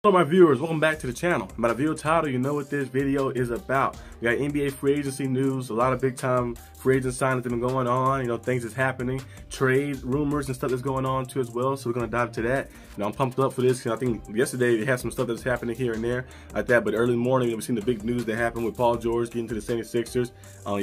Hello my viewers, welcome back to the channel. By the video title, you know what this video is about. We got NBA free agency news, a lot of big time free agent signings that have been going on, things that's happening, trade rumors and stuff that's going on too as well. So we're gonna dive into that. I'm pumped up for this. I think yesterday they had some stuff that's happening here and there like that, but early morning we've seen the big news that happened with Paul George getting to the 76ers.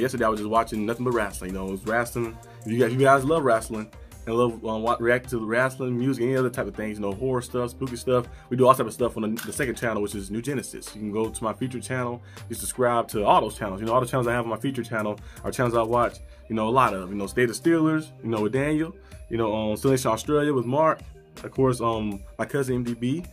Yesterday I was just watching nothing but wrestling. It was wrestling. If you guys love wrestling and love react to wrestling, music, any other type of things, horror stuff, spooky stuff. We do all type of stuff on the second channel, which is New Genesis. You can go to my featured channel, you subscribe to all those channels. All the channels I have on my featured channel are channels I watch, a lot of. State of Steelers, with Daniel, on SteelerNation Australia with Mark, of course, my cousin MDB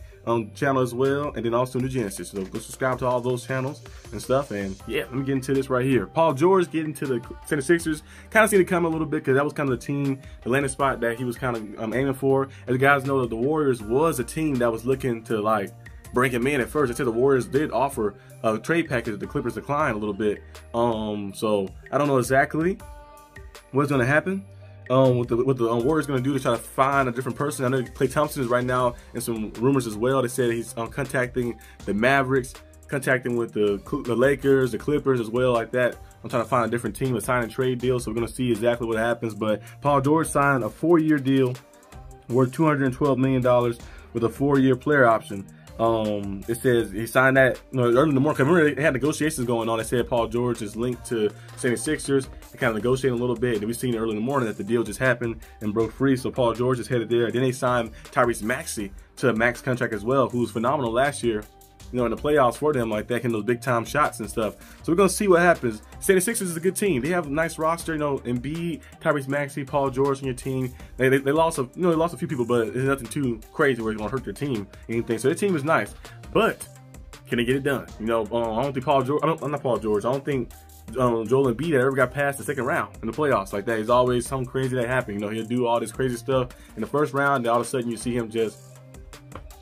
channel as well, and then also New Genesis. So go subscribe to all those channels and stuff. And yeah, let me get into this right here. Paul George getting to the 76ers. Kind of seen it coming a little bit because that was kind of the team, the landing spot that he was kind of aiming for. As you guys know, that the Warriors was a team that was looking to bring him in at first. I said the Warriors did offer a trade package that the Clippers declined a little bit. So I don't know exactly what's going to happen. What the Warriors going to do to try to find a different person. I know Klay Thompson is right now in some rumors as well. They said he's contacting the Mavericks, contacting with the Lakers, the Clippers as well, like that. I'm trying to find a different team, a sign and trade deal. So we're going to see exactly what happens. But Paul George signed a 4-year deal worth $212 million with a 4-year player option. It says he signed that early in the morning. Remember, they had negotiations going on. They said Paul George is linked to 76ers. They kind of negotiating a little bit. And we seen early in the morning that the deal just happened and broke free. So Paul George is headed there. Then they signed Tyrese Maxey to a max contract as well, who was phenomenal last year. In the playoffs for them, like that, hitting those big time shots and stuff. So we're gonna see what happens. 76ers is a good team. They have a nice roster. Embiid, Tyrese Maxey, Paul George on your team. They lost they lost a few people, but it's nothing too crazy where it's gonna hurt their team, anything. So their team is nice, but can they get it done? I don't think Paul George. I'm not Paul George. I don't think Joel Embiid ever got past the second round in the playoffs like that. There's always something crazy that happens. He'll do all this crazy stuff in the first round, and all of a sudden you see him just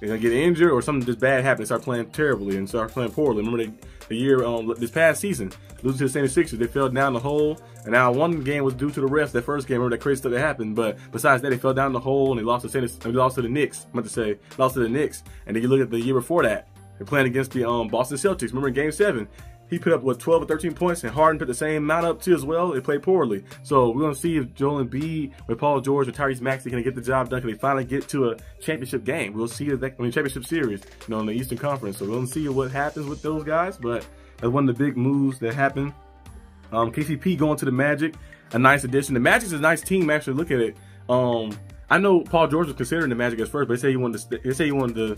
gonna get injured or something just bad happens, start playing terribly and start playing poorly. Remember the year this past season, losing to the 76ers, they fell down the hole, and now one game was due to the refs. That first game, remember that crazy stuff that happened, but besides that, they fell down the hole and they lost to the Knicks. Lost to the Knicks, and then you look at the year before that, they're playing against the Boston Celtics. Remember in Game 7. He put up, 12 or 13 points, and Harden put the same amount up too as well. They played poorly. So we're going to see if Joel Embiid with Paul George or Tyrese Maxey can get the job done. Can they finally get to a championship game? We'll see if championship series, in the Eastern Conference. So we're going to see what happens with those guys. But that's one of the big moves that happened. KCP going to the Magic, a nice addition. The Magic's a nice team, actually. Look at it. I know Paul George was considering the Magic at first, but they say he wanted to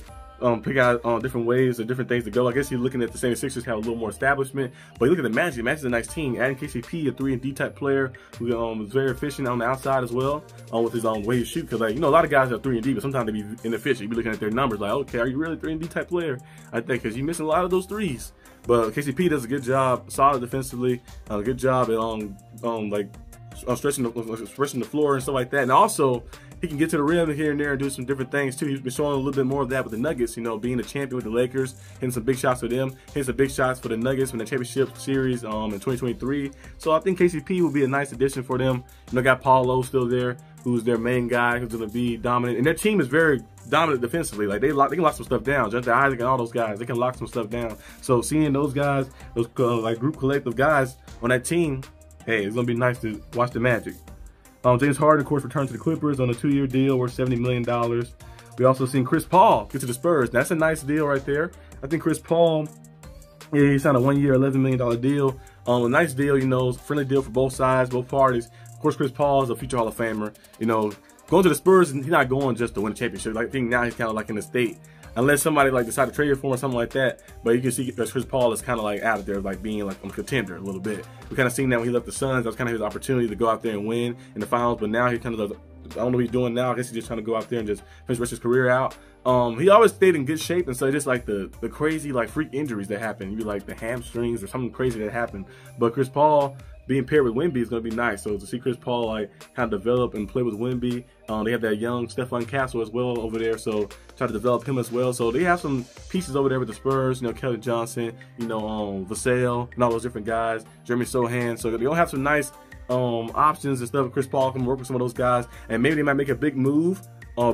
pick out different ways or different things to go. I guess you're looking at the 76ers have a little more establishment, but you look at the Magic. The Magic's a nice team. Adding KCP, a 3-and-D type player who is very efficient on the outside as well with his way to shoot. Because a lot of guys are 3-and-D, but sometimes they be inefficient. You be looking at their numbers like, okay, are you really a 3-and-D type player? I think because you're missing a lot of those threes. But KCP does a good job, solid defensively, a good job at stretching the floor and stuff like that, and also he can get to the rim here and there and do some different things too. He's been showing a little bit more of that with the Nuggets, being a champion with the Lakers, hitting some big shots for them, hitting some big shots for the Nuggets in the championship series in 2023. So I think KCP will be a nice addition for them. Got Paulo still there, who's their main guy, who's going to be dominant. And their team is very dominant defensively. They can lock some stuff down. Jonathan Isaac and all those guys, they can lock some stuff down. So seeing those guys, those group collective guys on that team, hey, it's going to be nice to watch the Magic. James Harden, of course, returned to the Clippers on a 2-year deal worth $70 million. We also seen Chris Paul get to the Spurs. That's a nice deal right there. I think Chris Paul, he signed a 1-year, $11 million deal. A nice deal, friendly deal for both sides, both parties. Of course, Chris Paul is a future Hall of Famer. Going to the Spurs, he's not going just to win a championship. I think now he's kind of in the state. Unless somebody decide to trade it for him or something like that, but you can see that Chris Paul is kind of out there, being a contender a little bit. We kind of seen that when he left the Suns. That was kind of his opportunity to go out there and win in the finals. But now he kind of I don't know what he's doing now. I guess he's just trying to go out there and just finish his career out. He always stayed in good shape, and so just the crazy freak injuries that happen, you the hamstrings or something crazy that happened. But Chris Paul being paired with Wemby is going to be nice. So to see Chris Paul kind of develop and play with Wemby, they have that young Stephon Castle as well over there. So try to develop him as well. So they have some pieces over there with the Spurs. Kelly Johnson, Vassell, and all those different guys. Jeremy Sohan. So they'll have some nice options and stuff. Chris Paul can work with some of those guys, and maybe they might make a big move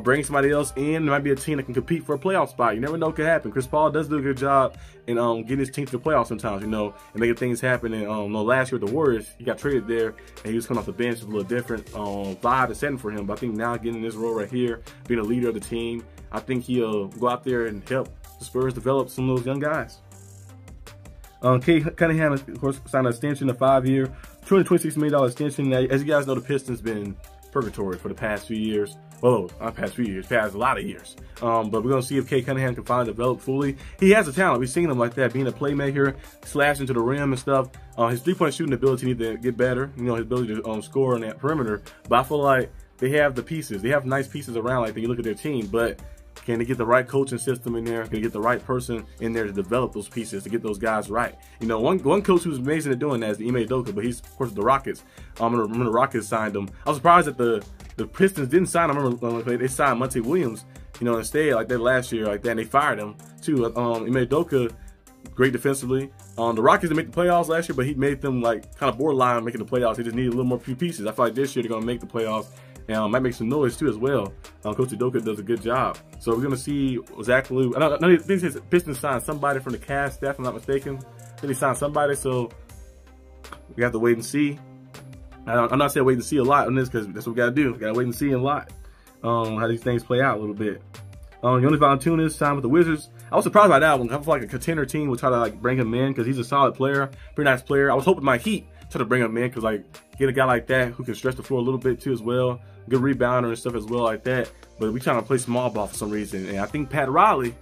bring somebody else in. There might be a team that can compete for a playoff spot. You never know what could happen. Chris Paul does do a good job in getting his team to the playoffs sometimes, you know, and making things happen. And last year with the Warriors, he got traded there, and he was coming off the bench with a little different vibe and setting for him. But I think now getting in this role right here, being a leader of the team, I think he'll go out there and help the Spurs develop some of those young guys. Klay Cunningham, of course, signed an extension, a 5-year, $226 million extension. Now, as you guys know, the Pistons been purgatory for the past few years. Well, not past few years, past a lot of years. But we're going to see if Klay Cunningham can finally develop fully. He has the talent. We've seen him like that, being a playmaker, slashing to the rim and stuff. His three-point shooting ability needs to get better. You know, his ability to score on that perimeter. But I feel like they have the pieces. They have nice pieces around like that. You look at their team, but can they get the right coaching system in there? Can they get the right person in there to develop those pieces, to get those guys right? You know, one coach who's amazing at doing that is Ime Udoka, but he's, of course, the Rockets. When the Rockets signed him, I was surprised that the Pistons didn't sign him. I remember they signed Monty Williams, you know, instead, like that last year, like that, and they fired him, too. Ime Udoka, great defensively. The Rockets didn't make the playoffs last year, but he made them, like, kind of borderline making the playoffs. They just needed a little more few pieces. I feel like this year they're going to make the playoffs. And might make some noise too as well. Coach Udoka does a good job. So we're gonna see exactly. I think Pistons signed somebody from the Cavs staff, if I'm not mistaken. I think they signed somebody, so we have to wait and see. I'm not saying wait and see a lot on this because that's what we gotta do. We gotta wait and see a lot how these things play out a little bit. Jonas Valanciunas signed with the Wizards. I was surprised by that one. I feel like a contender team would try to like bring him in because he's a solid player, pretty nice player. I was hoping my Heat try to bring him in because like get a guy like that who can stretch the floor a little bit too as well. Good rebounder and stuff as well like that. But we trying to play small ball for some reason. And I think Pat Riley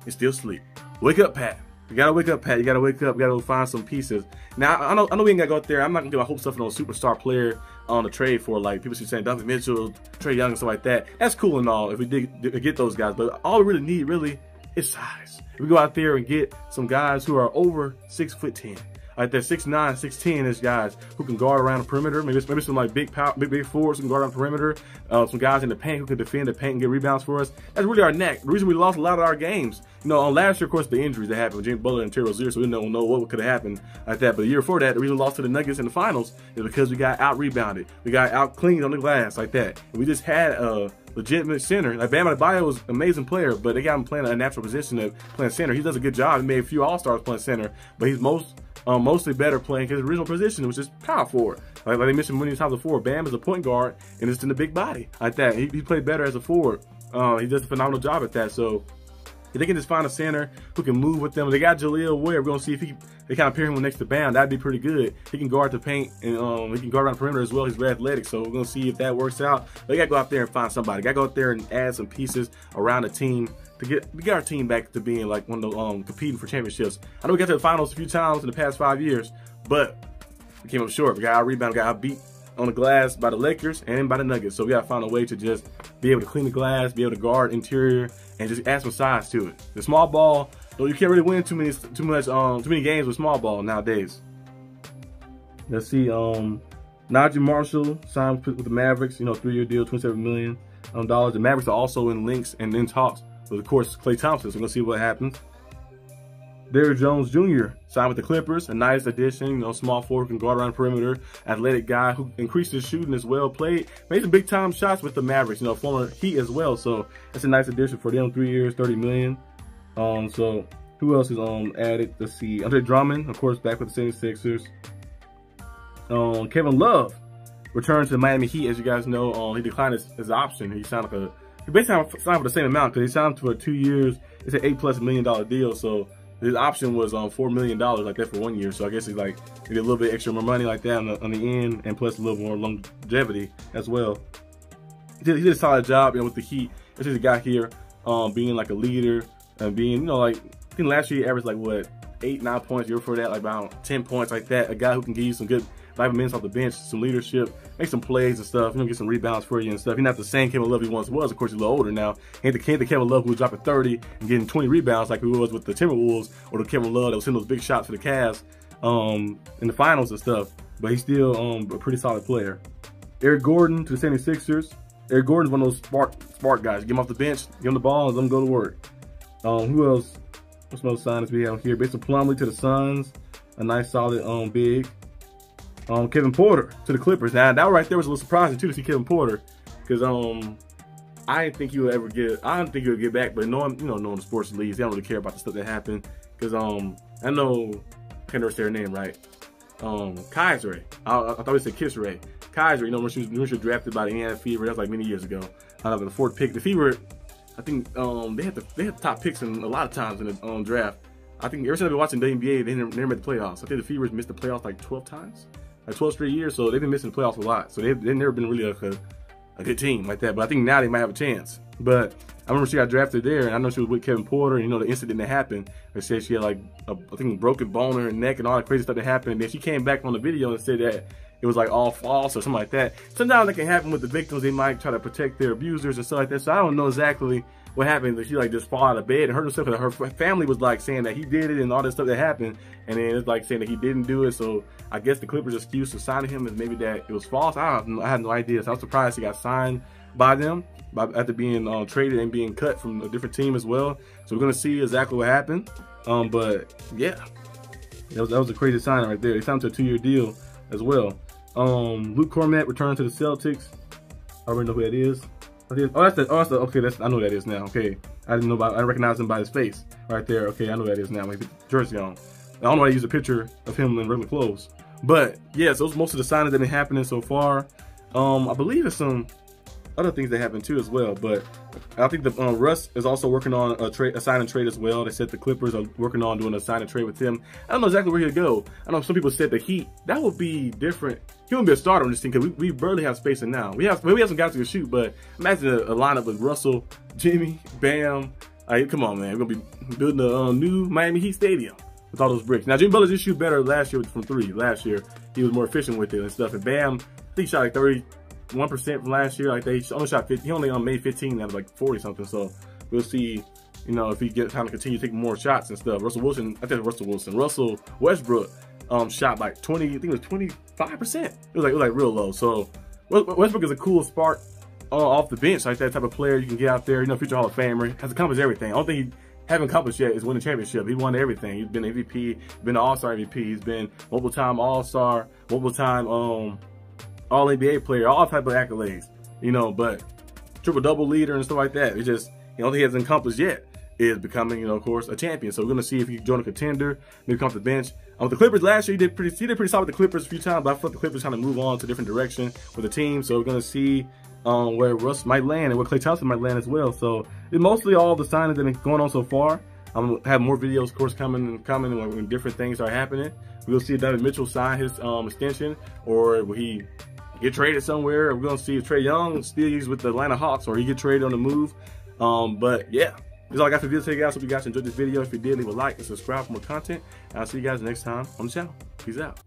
is still asleep. Wake up, Pat. You gotta wake up, Pat. You gotta wake up. You gotta go find some pieces. Now, I know we ain't gotta go out there. I'm not gonna do my whole stuff on a superstar player on the trade for like people keep saying Donovan Mitchell, Trae Young, and stuff like that. That's cool and all if we did get those guys. But all we really need is size. If we go out there and get some guys who are over 6'10". Like that 6'9", 6'10" is guys who can guard around the perimeter. Maybe some like big forwards who can guard around the perimeter. Some guys in the paint who can defend the paint and get rebounds for us. That's really our neck. The reason we lost a lot of our games, you know, last year, of course, the injuries that happened with Jimmy Butler and Terry Rozier, so we didn't know what could have happened like that. But the year before that, the reason we lost to the Nuggets in the finals is because we got out-rebounded. We got out-cleaned on the glass like that. And we just had a legitimate center. Like Bam Adebayo was an amazing player, but they got him playing a natural position of playing center. He does a good job. He made a few All-Stars playing center, but he's mostly better playing his original position, which is power forward. Like they mentioned many times before, Bam is a point guard and it's in the big body like that. He played better as a forward. He does a phenomenal job at that. So if they can just find a center who can move with them, they got Jaleel Ware. We're gonna see if they kind of pair him next to Bam. That'd be pretty good. He can guard the paint and he can guard around the perimeter as well. He's very athletic, so we're gonna see if that works out. But they gotta go out there and find somebody. Gotta go out there and add some pieces around the team to get our team back to being like one of the competing for championships. I know we got to the finals a few times in the past 5 years, but we came up short. We got our rebound, got our beat on the glass by the Lakers and by the Nuggets. So we gotta find a way to just be able to clean the glass, be able to guard interior, and just add some size to it. The small ball, though, you can't really win too many games with small ball nowadays. Let's see, Najee Marshall signed with the Mavericks, you know, 3-year deal, $27 million. The Mavericks are also in links and in talks with, of course, Klay Thompson. So we're gonna see what happens. Derrick Jones Jr. signed with the Clippers, a nice addition, you know, small forward, can guard around the perimeter, athletic guy who increased his shooting as well, made some big time shots with the Mavericks, you know, former Heat as well. So that's a nice addition for them, 3 years, $30 million. So who else is added? Let's see, Andre Drummond, of course, back with the 76ers. Kevin Love returned to the Miami Heat, as you guys know. He declined his option. He basically signed for the same amount because he signed for 2 years. It's an $8+ million deal, so his option was $4 million like that for 1 year. So I guess he's like maybe a little bit extra more money like that on the end, and plus a little more longevity as well. He did a solid job, you know, with the Heat. This is a guy here being like a leader and being, you know, like I think last year he averaged like what 8-9 points. Year before that like about 10 points like that. A guy who can give you some good 5 minutes off the bench, some leadership, make some plays and stuff, you know, get some rebounds for you and stuff. He's not the same Kevin Love he once was. Of course, he's a little older now. He ain't the Kevin Love who was dropping 30 and getting 20 rebounds like he was with the Timberwolves, or the Kevin Love that was hitting those big shots for the Cavs in the finals and stuff. But he's still a pretty solid player. Eric Gordon to the 76ers. Eric Gordon's one of those spark guys. Get him off the bench, give him the ball, and let him go to work. Who else? What's some other signings we have here? Mason Plumlee to the Suns. A nice solid big. Kevin Porter to the Clippers. Now that right there was a little surprising too to see Kevin Porter, because I didn't think he would ever get. I don't think he'll get back. But knowing, knowing the sports leagues, they don't really care about the stuff that happened. Because I know I can't never say her name right. Kaiser. I thought we said Kiss Ray. Kaiser. When she was drafted by the Indiana Fever. That was like many years ago. The fourth pick. The Fever. I think they had the top picks in a lot of times in the draft. I think ever since I've been watching the NBA, they never made the playoffs. I think the Fevers missed the playoffs like 12 times, like 12 straight years. So they've been missing the playoffs a lot. So they've never been really a good team like that. But I think now they might have a chance. But I remember she got drafted there, and I know she was with Kevin Porter. The incident that happened. They said she had like I think a broken bone in her neck and all that crazy stuff that happened. And then she came back on the video and said that it was like all false or something like that. Sometimes that can happen with the victims. They might try to protect their abusers and stuff like that. So I don't know exactly what happened. That she like just fall out of bed and hurt herself. Her family was like saying that he did it and all this stuff that happened, and then it's like saying that he didn't do it. So I guess the Clippers' excuse to signing him is maybe that it was false. I had no idea. So I'm surprised he got signed by them after being traded and being cut from a different team as well. So we're gonna see exactly what happened. But yeah, that was a crazy sign right there. They signed to a 2-year deal as well. Luke Cormack returned to the Celtics. I already know who that is. Okay, I know who that is now. Okay, I didn't recognize him by his face right there. Okay, I know who that is now. Maybe jersey on. I don't know why I use a picture of him in regular clothes. But yeah, so those most of the signings that have been happening so far. I believe there's some other things that happened too as well. But I think the Russ is also working on a sign and trade as well. They said the Clippers are working on doing a sign and trade with him. I don't know exactly where he'll go. I know some people said the Heat. That would be different. He wouldn't be a starter on this team because we barely have spacing now. We have some guys who can shoot, but imagine a lineup with Russell, Jimmy, Bam. Come on, man. We're gonna be building a new Miami Heat stadium with all those bricks. Now Jimmy Butler did shoot better last year from 3. Last year he was more efficient with it and stuff. And Bam, I think he shot like 31% from last year. Like he only shot 50. He only made 15 out of like 40 something. So we'll see. If he gets time to continue taking more shots and stuff. Russell Westbrook shot like 20. I think it was 25%. It was like real low. So Westbrook is a cool spark off the bench, like that type of player you can get out there. Future Hall of Famer, has accomplished everything. The only thing he haven't accomplished yet is winning a championship. He won everything. He's been MVP, he's been an All-Star MVP, he's been multiple-time All-Star, multiple-time All-NBA player, all type of accolades. But triple-double leader and stuff like that. It's just the only thing he hasn't accomplished yet is becoming, of course, a champion. So we're gonna see if he can join a contender, maybe come off the bench. With the Clippers last year, he did pretty solid with the Clippers a few times, but I feel like the Clippers kind of move on to a different direction with the team. So we're gonna see where Russ might land and where Klay Thompson might land as well. So it's mostly all the signings that have been going on so far. I'm gonna have more videos, of course, coming when different things are happening. We'll see if David Mitchell sign his extension, or will he get traded somewhere. We're gonna see if Trae Young still uses with the Atlanta Hawks, or he get traded on the move. But yeah. That's all I got for the video today, guys. Hope you guys enjoyed this video. If you did, leave a like and subscribe for more content. And I'll see you guys next time on the channel. Peace out.